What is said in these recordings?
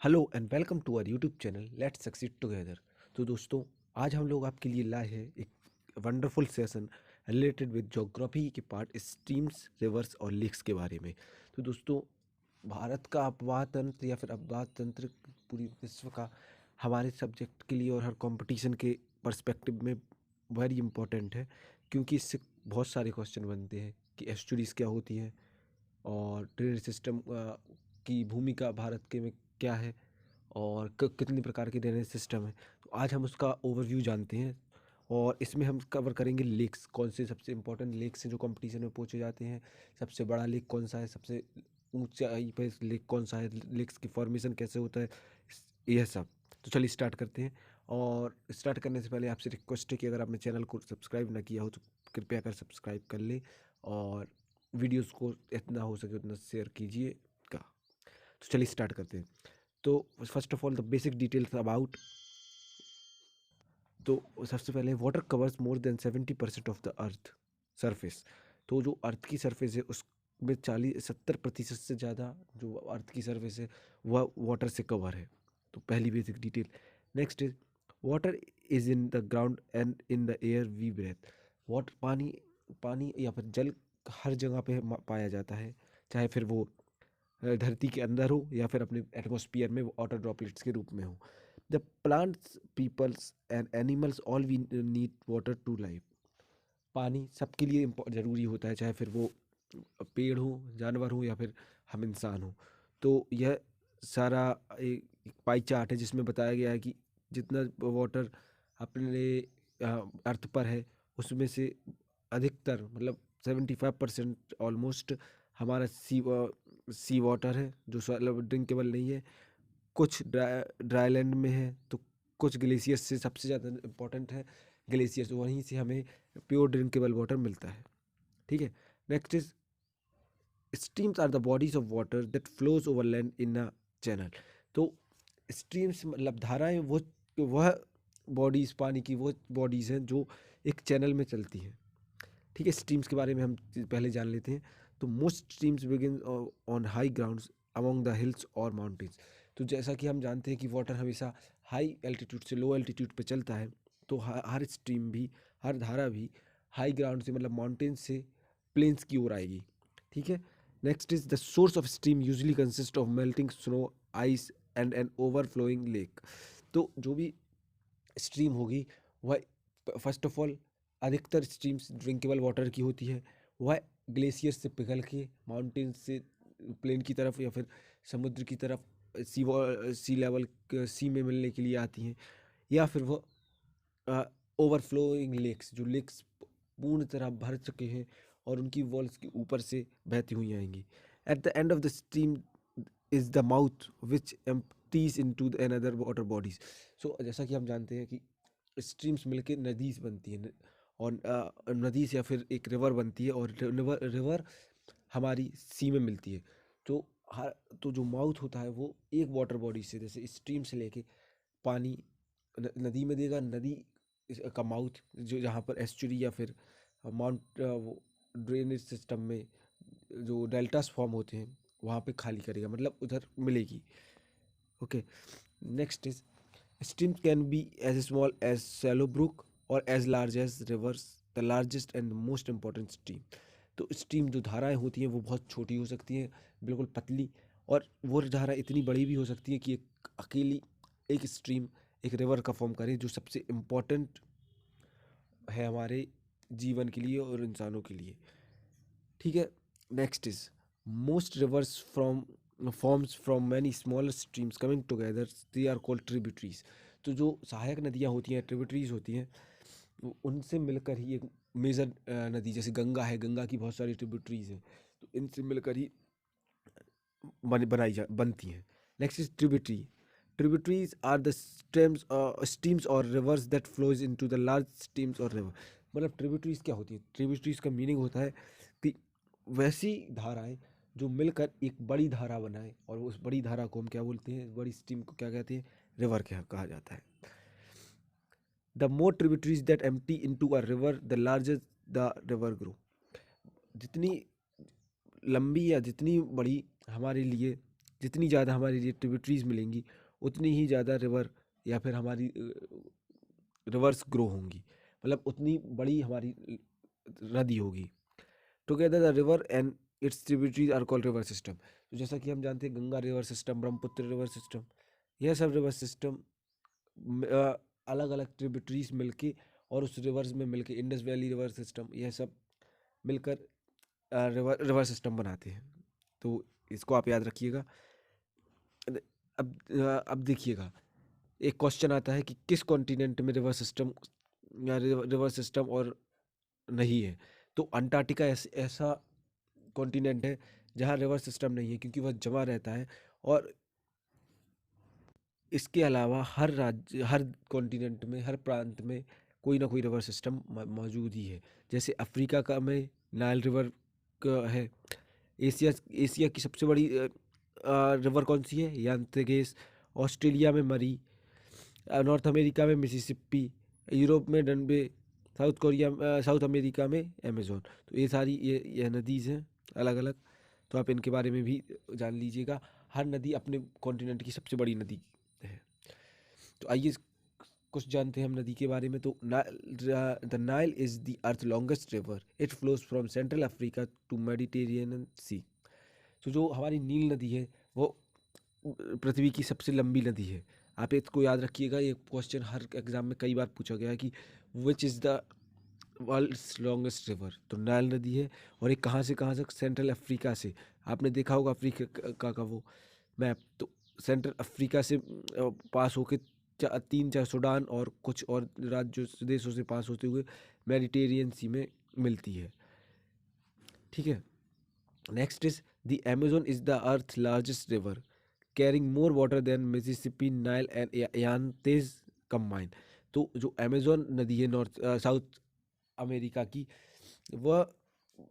Hello and welcome to our YouTube channel let's succeed together. तो दोस्तों, आज हम लोग आपके लिए लाए हैं एक wonderful session related with geography के पार्ट स्ट्रीम्स, रिवर्स और लेक्स के बारे में। तो दोस्तों, भारत का अपवाह तंत्र या फिर अपवाह तंत्र पूरी विश्व का हमारे सब्जेक्ट के लिए और हर कंपटीशन के पर्सपेक्टिव में वेरी इंपॉर्टेंट है, क्योंकि इससे बहुत सारे क्वेश्चन बनते हैं कि एस्चुरीज क्या होती हैं और ड्रेनेज सिस्टम की भूमिका भारत के में क्या है और कितने प्रकार के ड्रेनेज सिस्टम है। तो आज हम उसका ओवरव्यू जानते हैं और इसमें हम कवर करेंगे लेक्स, कौन से सबसे इंपॉर्टेंट लेक्स हैं जो कंपटीशन में पूछे जाते हैं, सबसे बड़ा लेक कौन सा है, सबसे ऊंचाई पे लेक कौन सा है, लेक्स की फॉर्मेशन कैसे होता है, यह सब। तो चलिए स्टार्ट करते हैं। और स्टार्ट करने से पहले आपसे रिक्वेस्ट है कि अगर आपने चैनल को सब्सक्राइब ना किया हो तो कृपया कर सब्सक्राइब कर ले और वीडियोस को इतना हो सके उतना शेयर कीजिएगा। तो चलिए स्टार्ट करते हैं। तो first of all the basic details about. तो सबसे पहले water covers more than 70% of the earth surface. तो जो अर्थ की सरफेस है उसमें 40-70% से ज़्यादा जो अर्थ की सरफेस है वह वाटर से कवर है। तो पहली basic detail. Next is water is in the ground and in the air we breathe. Water पानी पानी या फिर जल हर जगह पे पाया जाता है, चाहे फिर वो धरती के अंदर हो या फिर अपने एटमॉस्फेयर में वाटर ड्रॉपलेट्स के रूप में हो। The plants, peoples and animals all we need water to life. पानी सबके लिए ज़रूरी होता है, चाहे फिर वो पेड़ हो, जानवर हो या फिर हम इंसान हो। तो यह सारा एक पाई चार्ट है जिसमें बताया गया है कि जितना वाटर अपने अर्थ पर है उसमें से अधिकतर मतलब 75% ऑलमोस्ट हमारा सी वाटर है जो ड्रिंकेबल नहीं है। कुछ ड्राईलैंड में है तो कुछ ग्लेशियर्स से सबसे ज़्यादा इम्पोर्टेंट है ग्लेशियर्स, वहीं से हमें प्योर ड्रिंकेबल वाटर मिलता है। ठीक है। Next is streams are the bodies of water that flows over land in a channel. तो स्ट्रीम्स मतलब धाराएं वह बॉडीज, पानी की वो बॉडीज हैं जो एक चैनल में चलती हैं। ठीक है। स्ट्रीम्स के बारे में हम पहले जान लेते हैं। तो most streams begin on high grounds among the hills और माउंटेन्स। तो जैसा कि हम जानते हैं कि वाटर हमेशा हाई एल्टीट्यूड से लो एल्टीट्यूड पे चलता है, तो हर स्ट्रीम भी, हर धारा भी हाई ग्राउंड से मतलब माउंटेन्स से प्लेन्स की ओर आएगी। ठीक है। Next is the source of stream usually consist of melting snow, ice and an overflowing lake. तो जो भी स्ट्रीम होगी वह फर्स्ट ऑफ ऑल अधिकतर स्ट्रीम्स ड्रिंकेबल वाटर की होती है। वह ग्लेशियर से पिघल के माउंटेन से प्लेन की तरफ या फिर समुद्र की तरफ सी लेवल सी में मिलने के लिए आती हैं, या फिर वह ओवरफ्लोइंग लेक्स, जो लेक्स पूर्ण तरह भर चुके हैं और उनकी वॉल्स के ऊपर से बहती हुई आएंगी। At the end of the stream is the mouth which empties into another water bodies. So जैसा कि हम जानते हैं कि स्ट्रीम्स मिलके नदीज बनती हैं और नदी या फिर एक रिवर बनती है और रिवर हमारी सी में मिलती है। तो हर तो जो माउथ होता है वो एक वाटर बॉडी से, जैसे स्ट्रीम से लेके पानी नदी में देगा, नदी का माउथ जो जहाँ पर एस्चुरी या फिर माउंट वो ड्रेनेज सिस्टम में जो डेल्टास फॉर्म होते हैं वहाँ पे खाली करेगा, मतलब उधर मिलेगी। Okay. Next is stream can be as small as shallow brook और as large as rivers, the largest and most important stream. तो स्ट्रीम जो धाराएं होती हैं वो बहुत छोटी हो सकती हैं, बिल्कुल पतली, और वो धारा इतनी बड़ी भी हो सकती है कि एक अकेली एक स्ट्रीम एक रिवर का फॉर्म करे, जो सबसे इम्पोर्टेंट है हमारे जीवन के लिए और इंसानों के लिए। ठीक है। Next is most rivers from forms from many smaller streams coming together, they are called tributaries. तो जो सहायक नदियाँ होती हैं, ट्रिब्यूटरीज होती हैं, उनसे मिलकर ही एक मेजर नदी, जैसे गंगा है, गंगा की बहुत सारी ट्रिब्यूटरीज हैं, तो इनसे मिलकर ही बनती हैं। Next is tributary. Tributaries are the streams और rivers that flows into the large streams और रिवर। मतलब ट्रिब्यूटरीज क्या होती है? ट्रिब्यूटरीज का मीनिंग होता है कि वैसी धाराएं जो मिलकर एक बड़ी धारा बनाए, और उस बड़ी धारा को हम क्या बोलते हैं, बड़ी स्ट्रीम को क्या कहते हैं? रिवर कहा जाता है। The more tributaries that empty into a river the larger the river grow. जितनी लंबी या जितनी बड़ी हमारे लिए जितनी ज़्यादा हमारी ट्रिब्यूटरीज मिलेंगी उतनी ही ज़्यादा रिवर या फिर हमारी रिवर्स ग्रो होंगी, मतलब उतनी बड़ी हमारी नदी होगी। Together the river and its tributaries are called river system. तो जैसा कि हम जानते हैं Ganga river system, Brahmaputra river system, यह सब रिवर सिस्टम अलग अलग ट्रिब्यूटरीज मिलके और उस रिवर्स में मिलके इंडस वैली रिवर सिस्टम, यह सब मिलकर रिवर सिस्टम बनाते हैं। तो इसको आप याद रखिएगा। अब देखिएगा, एक क्वेश्चन आता है कि किस कॉन्टिनेंट में रिवर सिस्टम या रिवर सिस्टम और नहीं है। तो अंटार्कटिका ऐसा कॉन्टिनेंट है जहाँ रिवर सिस्टम नहीं है, क्योंकि वह जमा रहता है। और इसके अलावा हर राज्य, हर कॉन्टिनेंट में, हर प्रांत में कोई ना कोई रिवर सिस्टम मौजूद ही है। जैसे अफ्रीका का में नाइल रिवर का है। एशिया एशिया की सबसे बड़ी रिवर कौन सी है? यांत्रिगेस। ऑस्ट्रेलिया में मरी, नॉर्थ अमेरिका में मिसिसिपी, यूरोप में डनबे, साउथ अमेरिका में अमेजोन। तो ये सारी ये नदीज़ हैं अलग अलग। तो आप इनके बारे में भी जान लीजिएगा। हर नदी अपने कॉन्टिनेंट की सबसे बड़ी नदी है। तो आइए कुछ जानते हैं हम नदी के बारे में। तो the Nile is the earth longest river, it flows from central Africa to Mediterranean sea. तो जो हमारी नील नदी है वो पृथ्वी की सबसे लंबी नदी है। आप इसको याद रखिएगा, ये क्वेश्चन हर एग्जाम में कई बार पूछा गया है कि which is the world's longest river. तो नाइल नदी है। और ये कहाँ से सेंट्रल अफ्रीका से। आपने देखा होगा अफ्रीका का वो मैप। तो सेंट्रल अफ्रीका से पास होके 3-4 सूडान और कुछ और राज्यों देशों से पास होते हुए मेडिटेरियन सी में मिलती है। ठीक है। Next is the Amazon is the earth largest river, carrying more water than Mississippi, Nile and Yangtze combine. तो जो अमेजोन नदी है नॉर्थ साउथ अमेरिका की, वह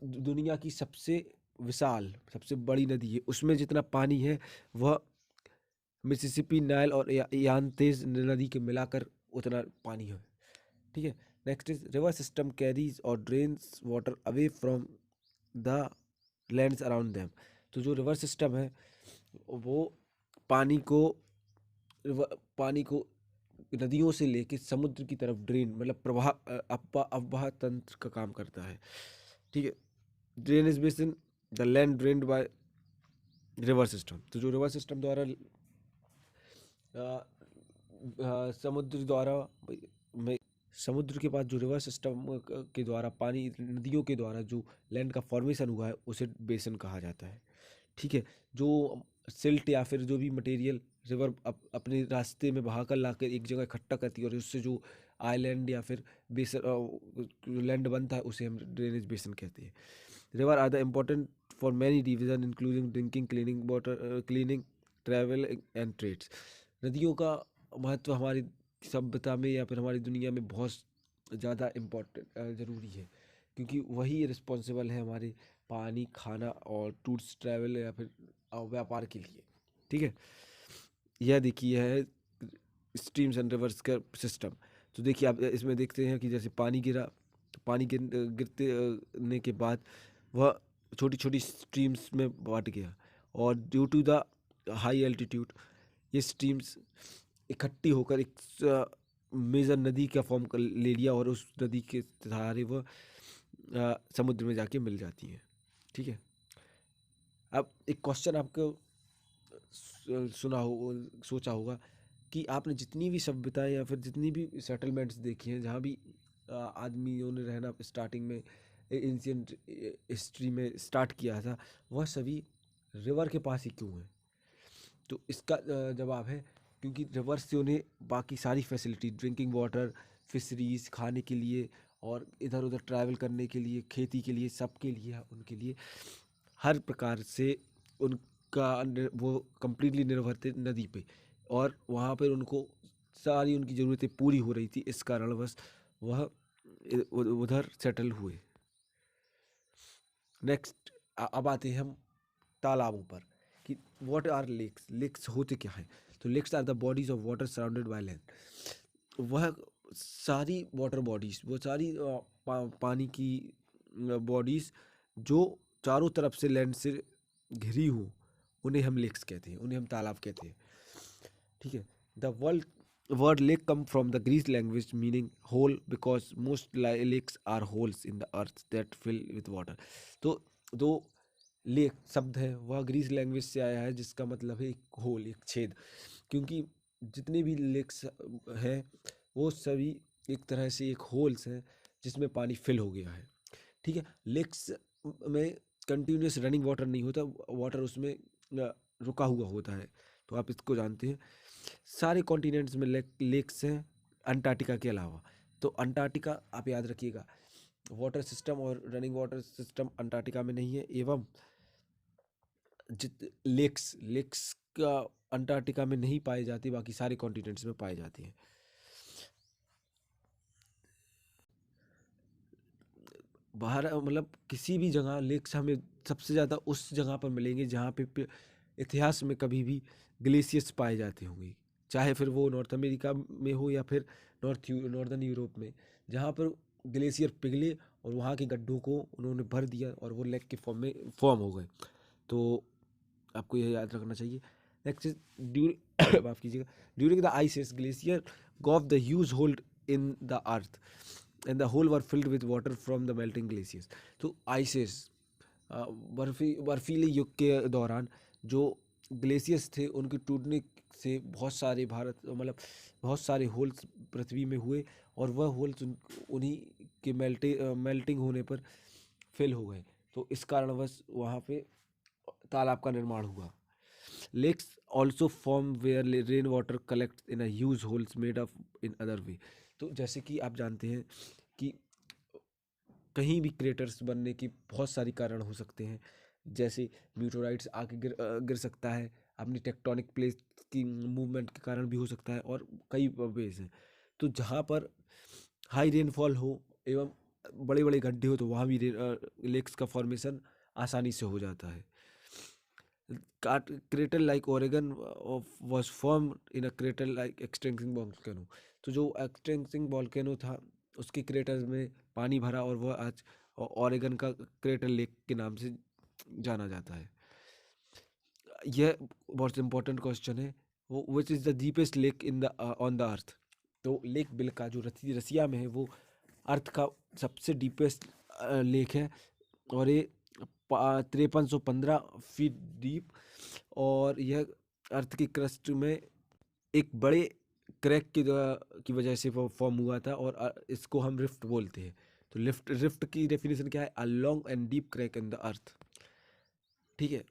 दुनिया की सबसे विशाल, सबसे बड़ी नदी है। उसमें जितना पानी है वह मिसिसिपी, नाइल और यांतेज नदी के मिलाकर उतना पानी है। ठीक है। Next is river system carries और drains water away from the lands around them. तो जो रिवर सिस्टम है वो पानी को पानी को नदियों से लेके समुद्र की तरफ ड्रेन, मतलब प्रवाह, अववाह तंत्र का काम करता है। ठीक है। Drainage basin, the land drained by river system. तो जो रिवर सिस्टम द्वारा समुद्र द्वारा में समुद्र के पास जो रिवर सिस्टम के द्वारा पानी, नदियों के द्वारा जो लैंड का फॉर्मेशन हुआ है उसे बेसिन कहा जाता है। ठीक है। जो सिल्ट या फिर जो भी मटेरियल रिवर अपने रास्ते में बहाकर लाकर एक जगह इकट्ठा करती है और उससे जो आइलैंड या फिर बेसन लैंड बनता है उसे हम ड्रेनेज बेसिन कहते हैं। River are the important for many region including drinking, cleaning water, cleaning, travel and trades. नदियों का महत्व हमारी सभ्यता में या फिर हमारी दुनिया में बहुत ज़्यादा इम्पोर्टेंट ज़रूरी है, क्योंकि वही रिस्पॉन्सिबल है हमारे पानी, खाना और टूर्स, ट्रैवल या फिर व्यापार के लिए। ठीक है। यह देखिए है स्ट्रीम्स एंड रिवर्स का सिस्टम। तो देखिए आप इसमें देखते हैं कि जैसे पानी गिरा, तो पानी गिरने के बाद वह छोटी छोटी स्ट्रीम्स में बांट गया। और due to the high altitude ये स्ट्रीम्स इकट्ठी होकर एक मेजर नदी का फॉर्म ले लिया और उस नदी के सहारे वह समुद्र में जाके मिल जाती है। ठीक है। अब एक क्वेश्चन आपको सुना हो, सोचा होगा कि आपने जितनी भी सभ्यताएं या फिर जितनी भी सेटलमेंट्स देखी हैं जहाँ भी आदमियों ने रहना स्टार्टिंग में एंशिएंट हिस्ट्री में स्टार्ट किया था, वह सभी रिवर के पास ही क्यों है? तो इसका जवाब है क्योंकि रिवर से उन्हें बाकी सारी फैसिलिटी, ड्रिंकिंग वाटर, फिशरीज, खाने के लिए और इधर उधर ट्रैवल करने के लिए, खेती के लिए, सबके लिए, उनके लिए हर प्रकार से उनका वो कंप्लीटली निर्भर थे नदी पे। और वहाँ पर उनको सारी उनकी ज़रूरतें पूरी हो रही थी, इस कारणवश वह उधर सेटल हुए। नेक्स्ट अब आते हैं हम तालाबों पर कि व्हाट आर लेक्स। लेक्स होते क्या हैं? तो lakes are the bodies of water surrounded by land. वह सारी वाटर बॉडीज, वो सारी पानी की बॉडीज जो चारों तरफ से लैंड से घिरी हो उन्हें हम लेक्स कहते हैं, उन्हें हम तालाब कहते हैं। ठीक है। The world word lake come from the Greek language meaning hole because most lakes are holes in the earth that fill with water। तो दो लेक शब्द है वह ग्रीस लैंग्वेज से आया है जिसका मतलब है एक होल, एक छेद। क्योंकि जितने भी लेक्स हैं वो सभी एक तरह से एक होल्स हैं जिसमें पानी फिल हो गया है। ठीक है। लेक्स में कंटिन्यूस रनिंग वाटर नहीं होता, वाटर उसमें रुका हुआ होता है, तो आप इसको जानते हैं। सारे कॉन्टिनेंट्स में लेक्स हैं अंटार्कटिका के अलावा। तो अंटार्कटिका आप याद रखिएगा, वाटर सिस्टम और रनिंग वाटर सिस्टम अंटार्कटिका में नहीं है, एवं जित लेक्स लेक्स का अंटार्कटिका में नहीं पाए जाती, बाकी सारे कॉन्टिनेंट्स में पाए जाते हैं। बाहर मतलब किसी भी जगह लेक्स हमें सबसे ज़्यादा उस जगह पर मिलेंगे जहाँ पे इतिहास में कभी भी ग्लेशियर्स पाए जाते होंगे, चाहे फिर वो नॉर्थ अमेरिका में हो या फिर नॉर्दर्न यूरोप में, जहाँ पर ग्लेशियर पिघले और वहाँ के गड्ढों को उन्होंने भर दिया और वो लेक के फॉर्म हो गए। तो आपको यह याद रखना चाहिए। नेक्स्ट इज ड्यूरिंग माफ कीजिएगा, during the ice age glacier gouge the huge hold in the earth and the hole were filled with water from the melting glaciers. तो आइसेस बर्फीले युग के दौरान जो ग्लेशियर्स थे उनके टूटने से बहुत सारे बहुत सारे होल्स पृथ्वी में हुए और वह होल्स उन्हीं के मेल्टिंग होने पर फिल हो गए। तो इस कारणवश वहाँ पे तालाब का निर्माण हुआ। Lakes also form where rain water collect in huge holes made of in other way. तो जैसे कि आप जानते हैं कि कहीं भी क्रेटर्स बनने के बहुत सारी कारण हो सकते हैं, जैसे म्यूटोराइट्स आके गिर सकता है, अपनी टेक्टोनिक प्लेट की मूवमेंट के कारण भी हो सकता है, और कई वेज हैं। तो जहाँ पर हाई रेनफॉल हो एवं बड़े बड़े गड्ढे हो तो वहाँ भी लेक्स का फॉर्मेशन आसानी से हो जाता है। Crater like Oregon was form in a crater like extincting volcano. तो जो एक्सटिंक्टिंग वॉल्केनो था उसके क्रेटर में पानी भरा और वह आज ओरेगन का क्रेटर लेक के नाम से जाना जाता है। यह बहुत इंपॉर्टेंट क्वेश्चन है, वो विच is the deepest lake in the on the अर्थ। तो लेक बिल का जो रसिया में है वो अर्थ का सबसे डीपेस्ट लेक है, और ये 5315 फीट डीप, और यह अर्थ की क्रस्ट में एक बड़े क्रैक की वजह से वो फॉर्म हुआ था, और इसको हम रिफ्ट बोलते हैं। तो रिफ्ट की डेफिनेशन क्या है? A long and deep crack in the earth. ठीक है।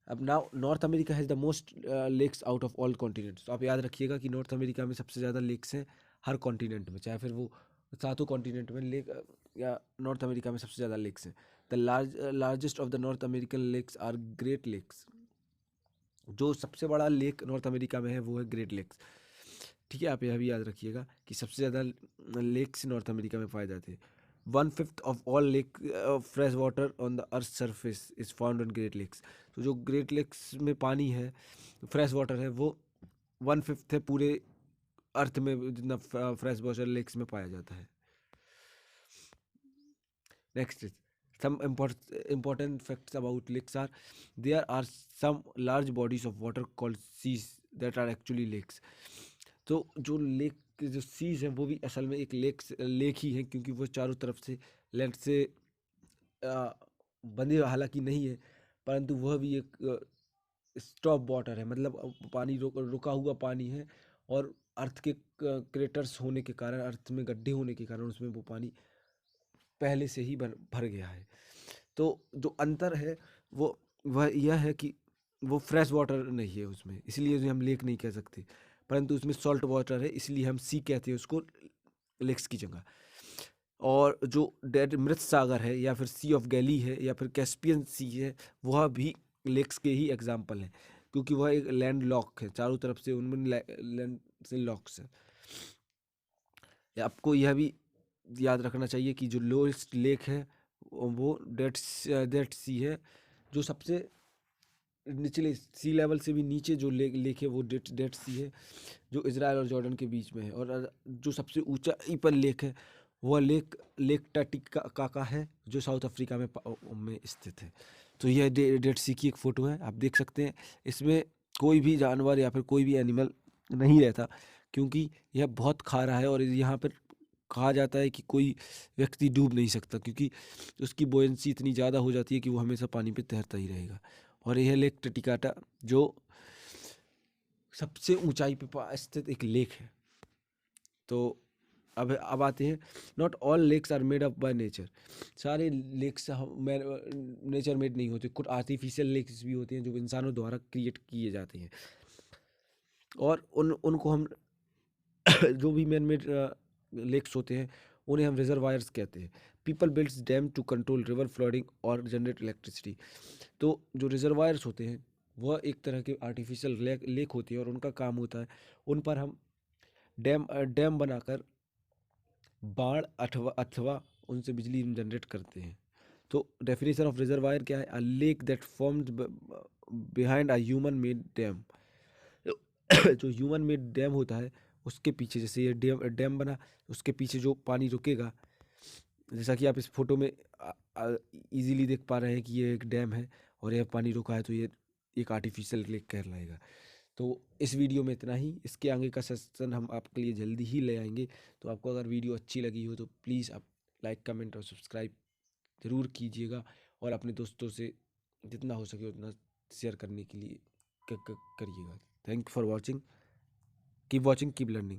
अब now North America has the most lakes out of all continents. तो आप याद रखिएगा कि नॉर्थ अमेरिका में सबसे ज़्यादा लेक्स हैं हर कॉन्टिनेंट में, चाहे फिर वो सातों कॉन्टिनेंट में लेक या नॉर्थ अमेरिका में सबसे ज़्यादा लेक्स हैं। The largest of the North American lakes are Great Lakes. जो सबसे बड़ा लेक नॉर्थ अमेरिका में है वो है ग्रेट लेक्स। ठीक है। आप यह भी याद रखिएगा कि सबसे ज़्यादा लेक्स नॉर्थ अमेरिका में पाए जाते हैं। 1/5 of all lake fresh water on the earth surface is found on Great Lakes. तो जो ग्रेट लेक्स में पानी है, फ्रेश वाटर है, वो 1/5 है पूरे अर्थ में जितना फ्रेश वाटर लेक्स में पाया जाता है। Next is some important facts about lakes are there are some large bodies of water called seas that are actually lakes। तो जो लेक जो सीज हैं वो भी असल में एक लेक ही है, क्योंकि वो चारों तरफ से लैंड से बंधे हालांकि नहीं है, परंतु वह भी एक स्टॉप वाटर है, मतलब पानी रुका हुआ पानी है, और अर्थ के क्रेटर्स होने के कारण, अर्थ में गड्ढे होने के कारण उसमें वो पानी पहले से ही भर गया है। तो जो अंतर है वो वह यह है कि वो फ्रेश वाटर नहीं है उसमें, इसलिए उसे हम लेक नहीं कह सकते, परंतु उसमें सॉल्ट वाटर है, इसलिए हम सी कहते हैं उसको लेक्स की जगह। और जो डेड मृत सागर है या फिर सी ऑफ गैली है या फिर कैस्पियन सी है, वह भी लेक्स के ही एग्जाम्पल है, क्योंकि वह एक लैंड लॉक है, चारों तरफ से उनमें लैंड से लॉक्स है। आपको यह भी याद रखना चाहिए कि जो लोएस्ट लेक है वो डेड सी है। जो सबसे निचले सी लेवल से भी नीचे जो लेक है वो डेड सी है, जो इजराइल और जॉर्डन के बीच में है। और जो सबसे ऊंचाई पर लेक है वह लेक टाटिकाका है, जो साउथ अफ्रीका में स्थित है। तो यह डेड सी की एक फ़ोटो है, आप देख सकते हैं। इसमें कोई भी जानवर या फिर कोई भी एनिमल नहीं रहता, क्योंकि यह बहुत खारा है और यहाँ पर कहा जाता है कि कोई व्यक्ति डूब नहीं सकता, क्योंकि उसकी बुओयंसी इतनी ज़्यादा हो जाती है कि वो हमेशा पानी पे तैरता ही रहेगा। और यह लेक टिटिकाटा जो सबसे ऊंचाई पे स्थित एक लेक है। तो अब आते हैं, not all lakes are made up by nature. सारे लेक्स नेचर मेड नहीं होते, कुछ आर्टिफिशियल लेक्स भी होते हैं जो इंसानों द्वारा क्रिएट किए जाते हैं। और उनको हम जो भी मैन मेड लेक्स होते हैं उन्हें हम रिजर्वायर्स कहते हैं। People builds dam to control river flooding और जनरेट इलेक्ट्रिसिटी। तो जो रिजर्वायर्स होते हैं वह एक तरह के आर्टिफिशियल लेक होती है और उनका काम होता है उन पर हम डैम बनाकर बाढ़ अथवा अथवा उनसे बिजली जनरेट करते हैं। तो डेफिनेशन ऑफ रिजर्वायर क्या है? अ lake that formed behind a human made dam. जो ह्यूमन मेड डैम होता है उसके पीछे, जैसे ये डैम बना, उसके पीछे जो पानी रुकेगा, जैसा कि आप इस फोटो में इजीली देख पा रहे हैं कि ये एक डैम है और यह पानी रुका है, तो ये एक आर्टिफिशियल लेक कहलाएगा। तो इस वीडियो में इतना ही। इसके आगे का सेशन हम आपके लिए जल्दी ही ले आएंगे। तो आपको अगर वीडियो अच्छी लगी हो तो प्लीज़ आप लाइक, कमेंट और सब्सक्राइब ज़रूर कीजिएगा, और अपने दोस्तों से जितना हो सके उतना शेयर करने के लिए करिएगा। Thank you for watching, keep watching, keep learning.